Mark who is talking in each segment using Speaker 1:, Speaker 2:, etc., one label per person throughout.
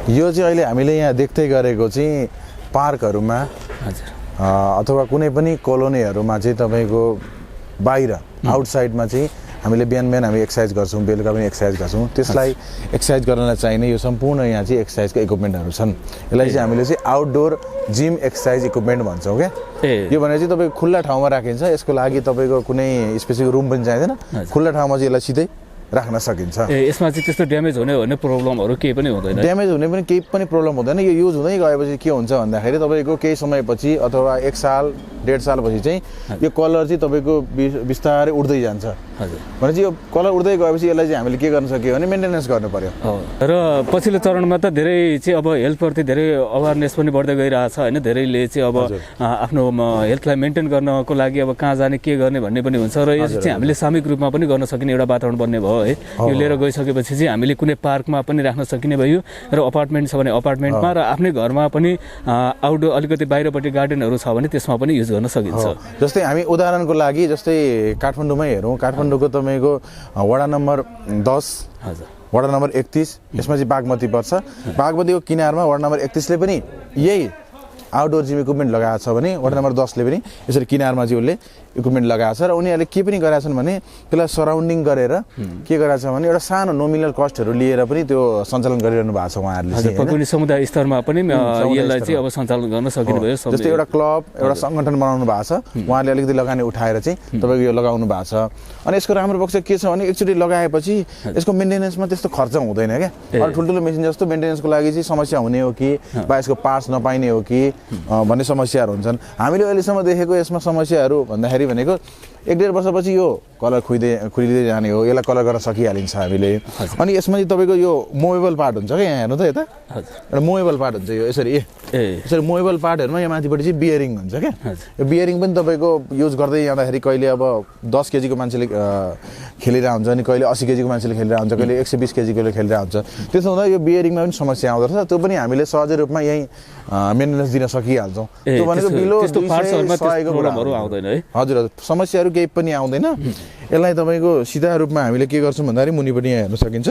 Speaker 1: यो चाहिँ अहिले हामीले यहाँ देख्दै गरेको चाहिँ पार्कहरुमा अथवा कुनै पनि कोलोनीहरुमा चाहिँ तपाईको बाहिर आउटसाइडमा चाहिँ हामीले बिहान हामी एक्सरसाइज गर्छौं बेलुका पनि एक्सरसाइज गर्छौं त्यसलाई एक्सरसाइज गर्नलाई चाहिने यो सम्पूर्ण यहाँ चाहिँ एक्सरसाइजको इक्विपमेन्टहरु छन् यसलाई चाहिँ हामीले चाहिँ आउटडोर जिम एक्सरसाइज इक्विपमेन्ट भन्छौं के यो भने चाहिँ तपाईको खुल्ला ठाउँमा राखिन्छ यसको लागि तपाईको कुनै स्पेसिफिक रुम पनि चाहिदैन खुल्ला ठाउँमा चाहिँ यसलाई सिधै राख्न सकिन्छ
Speaker 2: यसमा चाहिँ त्यस्तो ड्यामेज हुने भन्ने प्रब्लमहरु केही पनि हुँदैन
Speaker 1: ड्यामेज हुने पनि केही पनि प्रब्लम हुँदैन यो युज हुँदै गएपछि के हुन्छ भन्दाखेरि तपाईको केही समयपछि अथवा 1 साल 1.5 साल पछि चाहिँ यो कलर चाहिँ तपाईको बिस्तारै उड्दै जान्छ
Speaker 2: हजुर
Speaker 1: भनेपछि यो कलर उड्दै गएपछि यसलाई चाहिँ हामीले के गर्न सक्यो भने मेन्टेनेन्स गर्नु पर्यो
Speaker 2: र पछिल्लो चरणमा त धेरै चाहिँ अब हेल्थ प्रति धेरै अवेयरनेस पनि बढ्दै गइरहेछ हैन धेरैले चाहिँ अब आफ्नो हेल्थलाई मेन्टेन गर्नको लागि अब कहाँ जाने के गर्ने भन्ने पनि हुन्छ र यो चाहिँ हामीले सामूहिक रूपमा पनि गर्न सकिने एउटा वातावरण बन्ने भयो है यो लिएर गइसकेपछि चाहिँ हामीले कुनै पार्कमा पनि राख्न सकिने भयो र अपार्टमेन्ट छ भने अपार्टमेन्टमा र आफ्नै घरमा पनि आउटडोर अलिकति बाहिरपट्टि गार्डनहरु छ भने त्यसमा पनि युज गर्न सकिन्छ
Speaker 1: जस्तै हामी उदाहरणको लागि जस्तै काठमाडौँमै हेरौं काठमाडौँको तपाईको वडा नम्बर 10
Speaker 2: हजुर
Speaker 1: वडा नम्बर 31 यसमा चाहिँ बागमती पर्छ बागमतीको किनारमा वडा नम्बर 31 ले पनि यही आउटडोर जिम इक्विपमेन्ट लगाएको छ भने वडा नम्बर 10 ले पनि यसरी किनारमा चाहिँ उले इक्विपमेन्ट लगाएको छ र उनीहरुले के पनि गरेका छन् भने त्यसलाई सराउन्डिङ गरेर के गरेका छ भने एउटा सानो नोमिनल कस्टहरु लिएर पनि त्यो सञ्चालन गरिरहनु भएको छ उहाँहरुले चाहिँ
Speaker 2: कुनै समुदाय स्तरमा पनि यसलाई चाहिँ अब सञ्चालन गर्न सकिने भयो
Speaker 1: जस्तै एउटा क्लब एउटा संगठन बनाउनु भएको छ उहाँहरुले अलिकति लगानी उठाएर चाहिँ तपाईको यो लगाउनु भएको छ अनि यसको राम्रो पक्ष के छ भने एकचोटी लगाएपछि यसको मेन्टेनेन्समा त्यस्तो खर्च हुँदैन के अरु ठुलठुलो मेसिन जस्तो मेन्टेनेन्सको लागि चाहिँ समस्या हुने हो कि बा यसको पार्ट्स नपाइने हो कि भन्ने समस्याहरु हुन्छन् हामीले अहिलेसम्म देखेको यसमा समस्याहरु भन्दाखेरि भनेको 1.5 वर्षपछि यो कलर खुलिदै जाने हो यसलाई कलर गर्न सकिहालिन्छ हामीले अनि यसमा चाहिँ तपाईको यो मुभेबल पार्ट हुन्छ के यहाँ हेर्नु त यता एउटा मुभेबल पार्ट हुन्छ यो यसरी यसरी मुभेबल पार्टहरुमा यहाँ माथिपट्टि चाहिँ बियरिङ हुन्छ के यो बियरिङ पनि तपाईको युज गर्दै जाँदाखेरि कहिले अब 10 केजी को मान्छेले खेलिरा हुन्छ अनि कहिले 80 केजी को मान्छेले खेलिरा हुन्छ कहिले 120 केजी कोले खेलिरा हुन्छ त्यसो हुँदा यो बियरिङमा पनि समस्या आउँदछ त्यो पनि हामीले सहज रूपमा यही मेन्टेनेन्स दिन सकिहाल्छौं त्यो भनेको बिलो
Speaker 2: त्यस्तो पार्ट्सहरुमा त्यस्तो प्रब्लमहरु आउँदैन है
Speaker 1: हजुर समस्याहरु केही पनि आउँदैन यसलाई तपाईको सिधा रूपमा हामीले के गर्छौं भन्दाखेरि मुनिपटि यहाँ हेर्न सकिन्छ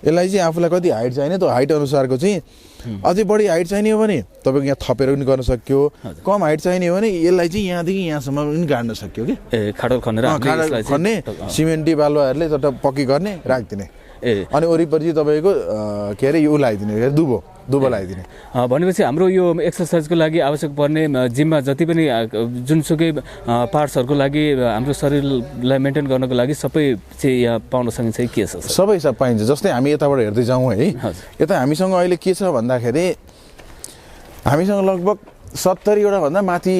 Speaker 1: यसलाई चाहिँ आफुलाई कति हाइट चाहिने त्यो हाइट अनुसारको चाहिँ अझै बढी हाइट चाहिने हो भने तपाईको यहाँ थपेर पनि गर्न सक्यो कम हाइट चाहिने हो भने यसलाई चाहिँ यहाँदेखि यहाँसम्म पनि गाड्न सक्यो के
Speaker 2: खाडल
Speaker 1: खन्ने सिमेन्टी बालुवाहरुले त पक्की गर्ने राख्दिने अनि वरिपरि तपाईको के अरे यो लगाइदिने दुबो लगाइदिने
Speaker 2: भनेपछि हाम्रो यो एक्सरसाइजको लागि आवश्यक पर्ने जिममा जति पनि जुनसुकै पार्ट्सहरुको लागि हाम्रो शरीरलाई मेन्टेन गर्नको लागि सबै चाहिँ यहाँ पाउन सकिन्छ के छ
Speaker 1: सबै सब पाइन्छ जस्तै हामी यताबाट हेर्दै जाउँ है यता हामीसँग अहिले के छ भन्दाखेरि हामीसँग लगभग 70 वटा भन्दा माथि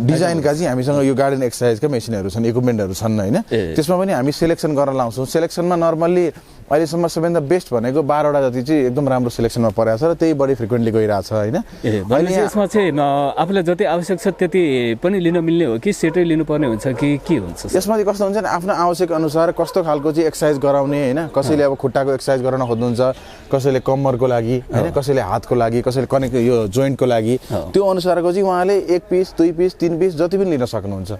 Speaker 1: डिजाइनका चाहिँ हामीसँग यो गार्डन एक्सरसाइजका मेसिनहरु छन् इक्विपमेन्टहरु छन् हैन त्यसमा पनि हामी सिलेक्सन गर्न लाउँछौं सिलेक्सनमा नर्मली अहिलेसम्म सबैभन्दा बेस्ट भनेको 12 वटा जति चाहिँ एकदम राम्रो सिलेक्सनमा परेको छ र त्यही बढी फ्रिक्वेन्टली गइरहेछ हैन
Speaker 2: अहिले यसमा चाहिँ आफुलाई जति आवश्यक छ त्यति पनि लिन मिल्ने हो कि सेटै लिनुपर्ने हुन्छ कि के हुन्छ
Speaker 1: यसमा चाहिँ कस्तो हुन्छ नि आफ्नो आवश्यक अनुसार कस्तो खालको चाहिँ एक्सरसाइज गराउने हैन कसैले अब खुट्टाको एक्सरसाइज गराउन खोज्नुहुन्छ कसैले कम्मरको लागि हैन कसैले हातको लागि कसैले कनेक्ट यो जोइन्टको लागि त्यो अनुसारको चाहिँ उहाँले 1 पिस 2 पिस 3 पिस जति पनि लिन सक्नुहुन्छ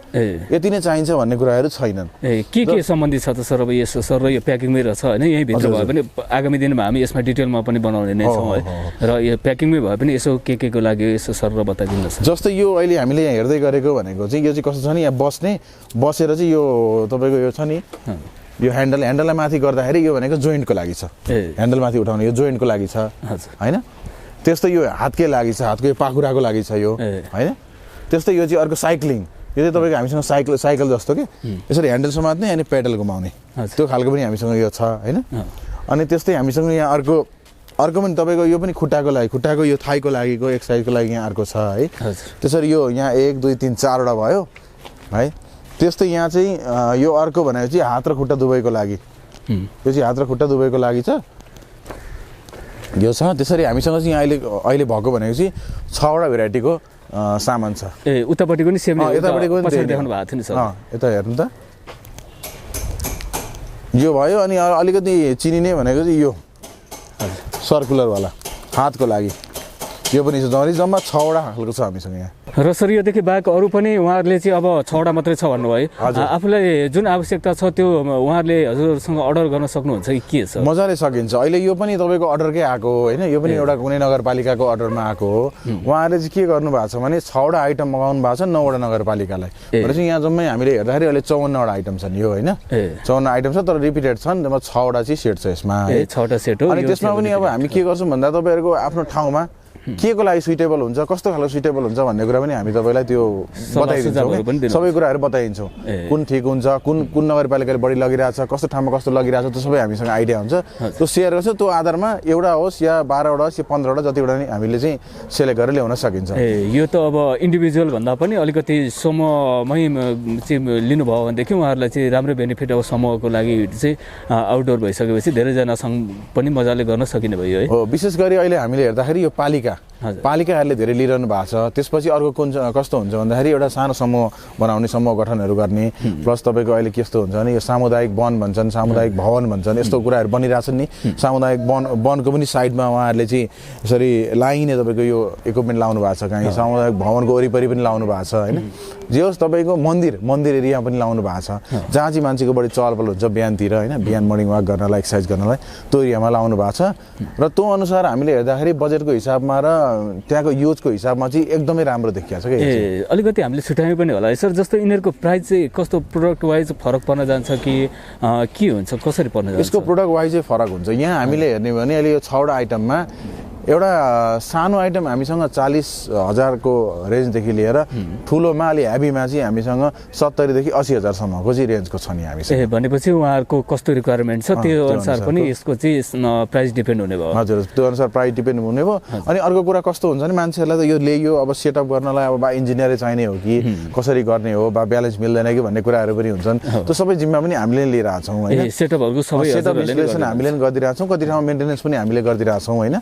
Speaker 1: यति नै चाहिन्छ भन्ने कुराहरु छैनन्
Speaker 2: के सम्बन्धित छ त सर अब यसो सर यो प्याकिङमै रहेछ हैन यही भित्र भए पनि आगामी दिनमा हामी यसमा डिटेलमा पनि बनाउने नै छौं है र यो प्याकिङमै भए पनि यसो के को लागि यसो सर बताइदिनुस्
Speaker 1: जस्तै यो अहिले हामीले यहाँ हेर्दै गरेको भनेको चाहिँ यो चाहिँ कस्तो छ नि यहाँ बसेर चाहिँ यो तपाईको यो छ नि यो ह्यान्डललाई माथि गर्दाखेरि यो भनेको जोइन्टको लागि छ ह्यान्डल माथि उठाउने यो जोइन्टको लागि छ हैन त्यस्तै यो हातकै लागि छ हातको पाखुराको लागि छ यो हैन त्यस्तै यो चाहिँ अर्को साइक्लिङ यो चाहिँ तपाईको हामीसँग साइकल जस्तो के यसरी ह्यान्डल समात्ने अनि पेडल घुमाउने त्यो खालको पनि हामीसँग यो छ हैन अनि त्यस्तै हामीसँग यहाँ अर्को पनि तपाईको यो पनि खुट्टाको लागि खुट्टाको यो थाइको लागिको एक्सरसाइजको लागि यहाँ अर्को छ है त्यसरी यो यहाँ 1 2 3 4 वटा भयो है त्यस्तै यहाँ चाहिँ यो अर्को भनेको चाहिँ हात र खुट्टा दुवैको लागि यो चाहिँ हात र खुट्टा दुवैको लागि छ यो छ त्यसरी हामीसँग चाहिँ अहिले भएको भनेको चाहिँ 6 वटा भेराइटीको सामान छ
Speaker 2: उतापट्टिको नि सेम
Speaker 1: यतापट्टिको पनि
Speaker 2: देखाउनु भएको थियो नि सर
Speaker 1: यता हेर्नु त यो भयो अनि अलिकति चिनिने भनेको चाहिँ यो सर्कुलर वाला हातको लागि यो पनि छ जम्मा 6 वटा खालको छ हामीसँग यहाँ
Speaker 2: र सर योदेखि बाहेक अरू पनि उहाँहरूले चाहिँ अब 6वटा मात्रै छ भन्नुभयो आफूलाई जुन आवश्यकता छ त्यो उहाँहरूले हजुरसँग अर्डर गर्न सक्नुहुन्छ कि के छ
Speaker 1: मजाले सकिन्छ अहिले यो पनि तपाईँको अर्डरकै आएको हो होइन यो पनि एउटा कुनै नगरपालिकाको अर्डरमा आएको हो उहाँहरूले चाहिँ के गर्नु भएको छ भने 6वटा आइटम मगाउनु भएको छ 9वटा नगरपालिकालाई भनेपछि यहाँ जम्मै हामीले हेर्दाखेरि अहिले 54वटा आइटम छन् यो होइन 54 आइटम छ तर रिपिटेड छन् त्यसमा 6वटा चाहिँ सेट छ यसमा
Speaker 2: 6वटा सेट हो
Speaker 1: अनि त्यसमा पनि अब हामी के गर्छौँ भन्दा तपाईँहरूको आफ्नो ठाउँमा के को लागि सुइटेबल हुन्छ कस्तो खालको सुइटेबल हुन्छ भन्ने कुरा पनि हामी तपाईँलाई त्यो बताइदिन्छौँ सबै कुराहरू बताइदिन्छौँ कुन ठिक हुन्छ कुन नगरपालिकाले बढी लगिरहेछ कस्तो ठाउँमा कस्तो लगिरहेछ त्यो सबै हामीसँग आइडिया हुन्छ त्यो सेयर गर्छ त्यो आधारमा एउटा होस् या 12वटा होस् या 15वटा जतिवटा नि हामीले चाहिँ सेलेक्ट गरेर ल्याउन सकिन्छ
Speaker 2: यो त अब इन्डिभिजुअल भन्दा पनि अलिकति समूहमै चाहिँ लिनुभयो भनेदेखि उहाँहरूलाई चाहिँ राम्रो बेनिफिट अब समूहको लागि चाहिँ आउटडोर भइसकेपछि धेरैजनासँग पनि मजाले गर्न सकिने भयो है
Speaker 1: हो विशेष गरी अहिले हामीले हेर्दाखेरि यो पालिकाहरूले धेरै लिइरहनु भएको छ त्यसपछि अर्को कुन कस्तो हुन्छ भन्दाखेरि एउटा सानो समूह बनाउने समूह गठनहरू गर्ने प्लस तपाईँको अहिले कस्तो हुन्छ भने यो सामुदायिक वन भन्छन् सामुदायिक भवन भन्छन् यस्तो कुराहरू बनिरहेछन् नि सामुदायिक वनको पनि साइडमा उहाँहरूले चाहिँ यसरी लाइने तपाईँको यो इक्विपमेन्ट लाउनु भएको छ कहीँ सामुदायिक भवनको वरिपरि पनि लाउनु भएको छ होइन जे होस् तपाईँको मन्दिर एरिया पनि लाउनु भएको छ जहाँ चाहिँ मान्छेको बढी चहलपहल हुन्छ बिहानतिर होइन बिहान मर्निङ वाक गर्नलाई एक्सर्साइज गर्नलाई त्यो एरियामा लाउनु भएको छ र त्यो अनुसार हामीले हेर्दाखेरि बजेटको हिसाबमा र त्यहाँको युजको हिसाबमा चाहिँ एकदमै राम्रो देखिएको छ कि
Speaker 2: अलिकति हामीले छुट्याइ पनि होला है सर जस्तो यिनीहरूको प्राइस चाहिँ कस्तो प्रोडक्ट वाइज फरक पर्न जान्छ कि के हुन्छ कसरी पर्न जान्छ
Speaker 1: यसको प्रोडक्ट वाइज चाहिँ फरक हुन्छ यहाँ हामीले हेर्ने भने अहिले यो 6वटा आइटममा एउटा सानो आइटम हामीसँग 40,000को रेन्जदेखि लिएर ठुलोमा अलि हेभीमा चाहिँ हामीसँग 70 देखि 80,000सम्मको चाहिँ रेन्जको छ नि हामीसँग
Speaker 2: भनेपछि उहाँहरूको कस्तो रिक्वायरमेन्ट छ त्यो अनुसार पनि यसको चाहिँ प्राइस डिपेन्ड हुने भयो
Speaker 1: हजुर त्यो अनुसार प्राइस डिपेन्ड हुने भयो अनि अर्को कुरा कस्तो हुन्छ भने मान्छेहरूलाई त यो ल्यायो अब सेटअप गर्नलाई अब बा इन्जिनियरै चाहिने हो कि कसरी गर्ने हो बा ब्यालेन्स मिल्दैन कि भन्ने कुराहरू पनि हुन्छन् त्यो सबै जिम्मा पनि हामीले लिएर आछौँ होइन
Speaker 2: सेटअपहरूको सबै
Speaker 1: सेटअप इन्स्टलेसन हामीले पनि गरिदिरहेछौँ कति ठाउँमा मेन्टेनेन्स पनि हामीले गरिदिरहेछौँ होइन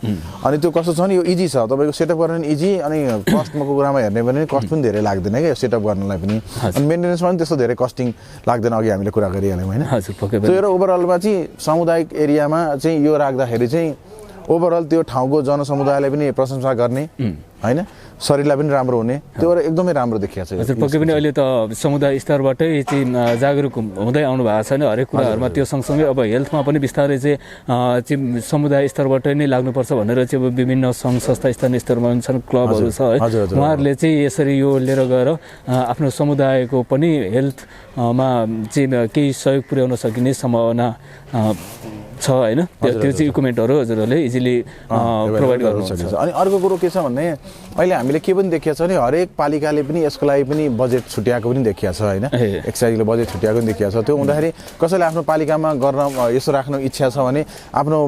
Speaker 1: अनि त्यो कस्तो छ नि यो इजी छ तपाईँको सेटअप गर्न इजी अनि कस्टको कुरामा हेर्ने भने कस्ट पनि धेरै लाग्दैन क्या सेटअप गर्नलाई पनि अनि मेन्टेनेन्समा पनि त्यस्तो धेरै कस्टिङ लाग्दैन अघि हामीले कुरा गरिहाल्यौँ होइन त्यो एउटा ओभरअलमा चाहिँ सामुदायिक एरियामा चाहिँ यो राख्दाखेरि चाहिँ ओभरअल त्यो ठाउँको जनसमुदायलाई पनि प्रशंसा गर्ने होइन शरीरलाई पनि राम्रो हुने त्यो एकदमै राम्रो देखिएको छ
Speaker 2: हजुर पक्कै पनि अहिले त समुदाय स्तरबाटै चाहिँ जागरुक हुँदै आउनु भएको छ नि हरेक कुराहरूमा त्यो सँगसँगै अब हेल्थमा पनि बिस्तारै चाहिँ समुदाय स्तरबाट नै लाग्नुपर्छ भनेर चाहिँ अब विभिन्न सङ्घ संस्था स्थानीय स्तरमा पनि छन् क्लबहरू छ है उहाँहरूले चाहिँ यसरी यो लिएर गएर आफ्नो समुदायको पनि हेल्थमा चाहिँ केही सहयोग पुर्याउन सकिने सम्भावना छ होइन त्यो चाहिँ इक्विपमेन्टहरू हजुरहरूले इजिली प्रोभाइड गर्नु
Speaker 1: सक्छ अनि अर्को कुरो के छ भने अहिले हामीले के पनि देखिएको छ भने हरेक पालिकाले पनि यसको लागि पनि बजेट छुट्याएको पनि देखिएको छ होइन एक्साइजले बजेट छुट्याएको पनि देखिएको छ त्यो हुँदाखेरि कसैले आफ्नो पालिकामा गर्न यसो राख्नु इच्छा छ भने आफ्नो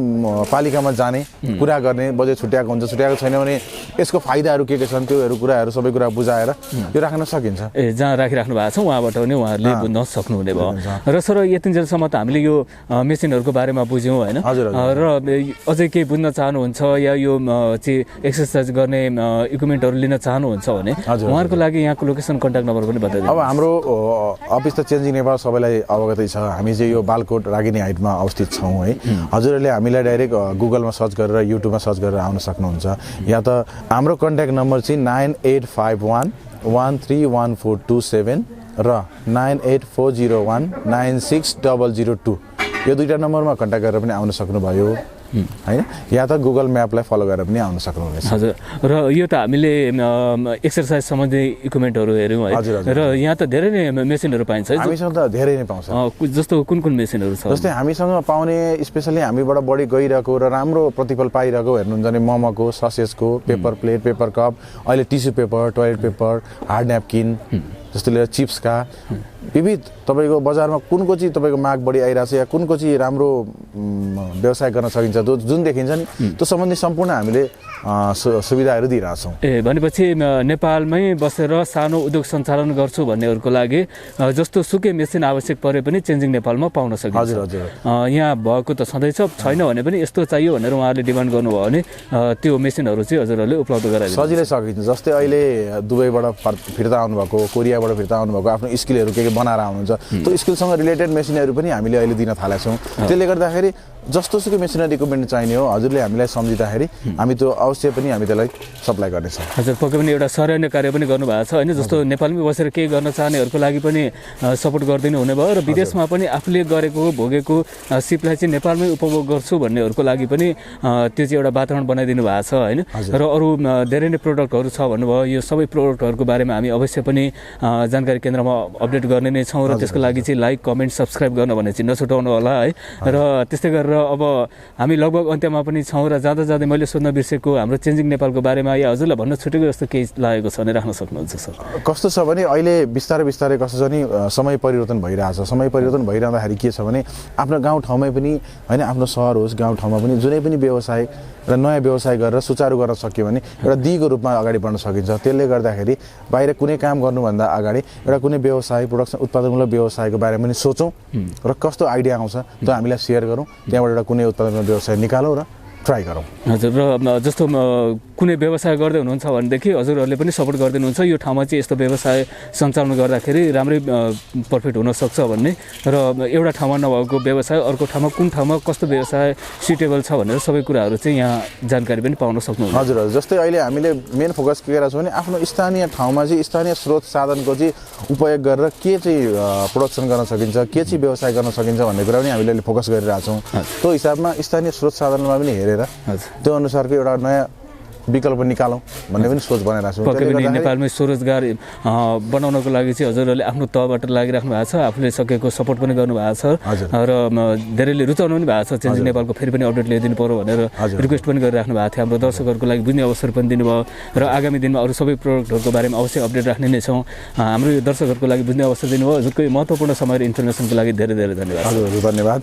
Speaker 1: पालिकामा जाने कुरा गर्ने बजेट छुट्याएको हुन्छ छुट्याएको छैन भने यसको फाइदाहरू के छन् त्योहरू कुराहरू सबै कुरा बुझाएर यो राख्न सकिन्छ
Speaker 2: जहाँ राखिराख्नु भएको छ उहाँबाट पनि उहाँहरूले बुझ्न सक्नुहुने भयो र सर यतिन्जेलसम्म त हामीले यो मेसिनहरूको बारेमा बुझ्यौँ होइन र अझै केही बुझ्न चाहनुहुन्छ या यो चाहिँ एक्सर्साइज गर्ने इक्विपमेन्टहरू लिन चाहनुहुन्छ भने उहाँहरूको लागि यहाँको लोकेसन कन्ट्याक्ट नम्बर पनि बताइदिनु
Speaker 1: अब हाम्रो अफिस त चेन्जिङ नेपाल सबैलाई अवगतै छ हामी चाहिँ यो बालकोट रागिनी हाइटमा अवस्थित छौँ है हजुरहरूले हामीलाई डाइरेक्ट गुगलमा सर्च गरेर युट्युबमा सर्च गरेर आउन सक्नुहुन्छ या त हाम्रो कन्ट्याक्ट नम्बर चाहिँ 9851131427 र 9840196002 यो दुईटा नम्बरमा कन्ट्याक्ट गरेर पनि आउन सक्नुभयो होइन या त गुगल म्यापलाई फलो गरेर पनि आउन सक्नुहुनेछ
Speaker 2: हजुर र यो त हामीले एक्सर्साइज सम्बन्धी इक्विपमेन्टहरू हेऱ्यौँ है र यहाँ त धेरै नै मेसिनहरू पाइन्छ है
Speaker 1: हामीसँग त धेरै नै पाउँछ
Speaker 2: जस्तो कुन मेसिनहरू छ
Speaker 1: जस्तै हामीसँग पाउने स्पेसली हामीबाट बढी गइरहेको र राम्रो प्रतिफल पाइरहेको हेर्नुहुन्छ भने मोमोको ससेजको पेपर प्लेट पेपर कप अहिले tissue paper toilet paper hard napkin जस्तो लिएर चिप्सका विविध तपाईँको बजारमा कुनको चाहिँ तपाईँको माग बढी आइरहेको छ या कुनको चाहिँ राम्रो व्यवसाय गर्न सकिन्छ त्यो जुन देखिन्छ नि त्यो सम्बन्धी सम्पूर्ण हामीले सुविधाहरू दिइरहेछौँ
Speaker 2: भनेपछि नेपालमै बसेर सानो उद्योग सञ्चालन गर्छु भन्नेहरूको लागि जस्तो सुकै मेसिन आवश्यक परे पनि चेन्जिङ नेपालमा पाउन सकिन्छ
Speaker 1: हजुर हजुर
Speaker 2: यहाँ भएको त सधैँ छ छैन भने पनि यस्तो चाहियो भनेर उहाँहरूले डिमान्ड गर्नुभयो भने त्यो मेसिनहरू चाहिँ हजुरहरूले उपलब्ध गराइदिन्छ
Speaker 1: सजिलै सकिन्छ जस्तै अहिले दुबईबाट फिर्ता आउनुभएको कोरियाबाट फिर्ता आउनुभएको आफ्नो स्किलहरू के बनाएर आउनुहुन्छ त्यो स्किलसँग रिलेटेड मेसिनहरू पनि हामीले अहिले दिन थालेका छौँ त्यसले गर्दाखेरि जस्तोसुकै मेसिनरी इक्विपमेन्ट चाहिने हो हजुरले हामीलाई सम्झिँदाखेरि हामी त्यो अवश्य पनि हामी त्यसलाई सप्लाई गर्नेछौँ।
Speaker 2: हजुर पक्कै पनि एउटा सराहनीय कार्य पनि गर्नुभएको छ होइन, जस्तो नेपालमै बसेर केही गर्न चाहनेहरूको लागि पनि सपोर्ट गरिदिनु हुने भयो र विदेशमा पनि आफूले गरेको भोगेको सिपलाई चाहिँ नेपालमै उपभोग गर्छु भन्नेहरूको लागि पनि त्यो चाहिँ एउटा वातावरण बनाइदिनु भएको छ होइन। र अरू धेरै नै प्रोडक्टहरू छ भन्नुभयो, यो सबै प्रोडक्टहरूको बारेमा हामी अवश्य पनि जानकारी केन्द्रमा अपडेट गर्ने नै छौँ र त्यसको लागि चाहिँ लाइक कमेन्ट सब्सक्राइब गर्न भन्ने चाहिँ नछुटाउनु होला है। र त्यस्तै गरेर अब हामी लगभग अन्त्यमा पनि छौँ र जाँदा जाँदै मैले सोध्न बिर्सेको हाम्रो चेन्जिङ नेपालको बारेमा या हजुरलाई भन्न छुटेको जस्तो केही लागेको छ भने राख्न सक्नुहुन्छ सर?
Speaker 1: कस्तो छ भने अहिले बिस्तारै बिस्तारै कस्तो छ नि समय परिवर्तन भइरहेछ। समय परिवर्तन भइरहँदाखेरि के छ भने आफ्नो गाउँ ठाउँमै पनि होइन, आफ्नो सहर होस् गाउँ ठाउँमा पनि जुनै पनि व्यवसाय र नयाँ व्यवसाय गरेर सुचारू गर्न सक्यो भने एउटा दिगो रूपमा अगाडि बढ्न सकिन्छ। त्यसले गर्दाखेरि बाहिर कुनै काम गर्नुभन्दा अगाडि एउटा कुनै व्यवसाय प्रोडक्सन उत्पादनमूलक व्यवसायको बारेमा पनि सोचौँ र कस्तो आइडिया आउँछ त्यो हामीलाई सेयर गरौँ, त्यहाँबाट एउटा कुनै उत्पादनमूलक व्यवसाय निकालौँ र ट्राई गरौँ।
Speaker 2: हजुर र जस्तो कुनै व्यवसाय गर्दै हुनुहुन्छ भनेदेखि हजुरहरूले पनि सपोर्ट गरिदिनुहुन्छ यो ठाउँमा चाहिँ यस्तो व्यवसाय सञ्चालन गर्दाखेरि राम्रै प्रफिट हुनसक्छ भन्ने, र एउटा ठाउँमा नभएको व्यवसाय अर्को ठाउँमा कुन ठाउँमा कस्तो व्यवसाय सुटेबल छ भनेर सबै कुराहरू चाहिँ यहाँ जानकारी पनि पाउन सक्नुहुन्छ।
Speaker 1: हजुर हजुर जस्तै अहिले हामीले मेन फोकस के गरेको छौँ भने आफ्नो स्थानीय ठाउँमा चाहिँ स्थानीय स्रोत साधनको चाहिँ उपयोग गरेर के चाहिँ प्रोडक्सन गर्न सकिन्छ, के चाहिँ व्यवसाय गर्न सकिन्छ भन्ने कुरा पनि हामीले फोकस गरिरहेको छौँ। त्यो हिसाबमा स्थानीय स्रोत साधनमा पनि हेरेर त्यो अनुसारको एउटा नयाँ विकल्प निकालौँ भन्ने पनि सोच बनाइरहेको छु।
Speaker 2: पक्कै पनि नेपालमै स्वरोजगार बनाउनको लागि चाहिँ हजुरहरूले आफ्नो तहबाट लागिराख्नु भएको छ, आफूले सकेको सपोर्ट पनि गर्नुभएको छ र धेरैले रुचाउनु पनि भएको छ। चेन्जिङ नेपालको फेरि पनि अपडेट ल्याइदिनु पर्यो भनेर रिक्वेस्ट पनि गरिराख्नु भएको थियो। हाम्रो दर्शकहरूको लागि बुझ्ने अवसर पनि दिनुभयो र आगामी दिनमा अरू सबै प्रोडक्टहरूको बारेमा अवश्य अपडेट राख्ने नै छौँ। हाम्रो यो दर्शकहरूको लागि बुझ्ने अवसर दिनुभयो। हजुरको महत्त्वपूर्ण समय र इन्फर्मेसनको लागि धेरै धेरै धन्यवाद।
Speaker 1: हजुर धन्यवाद।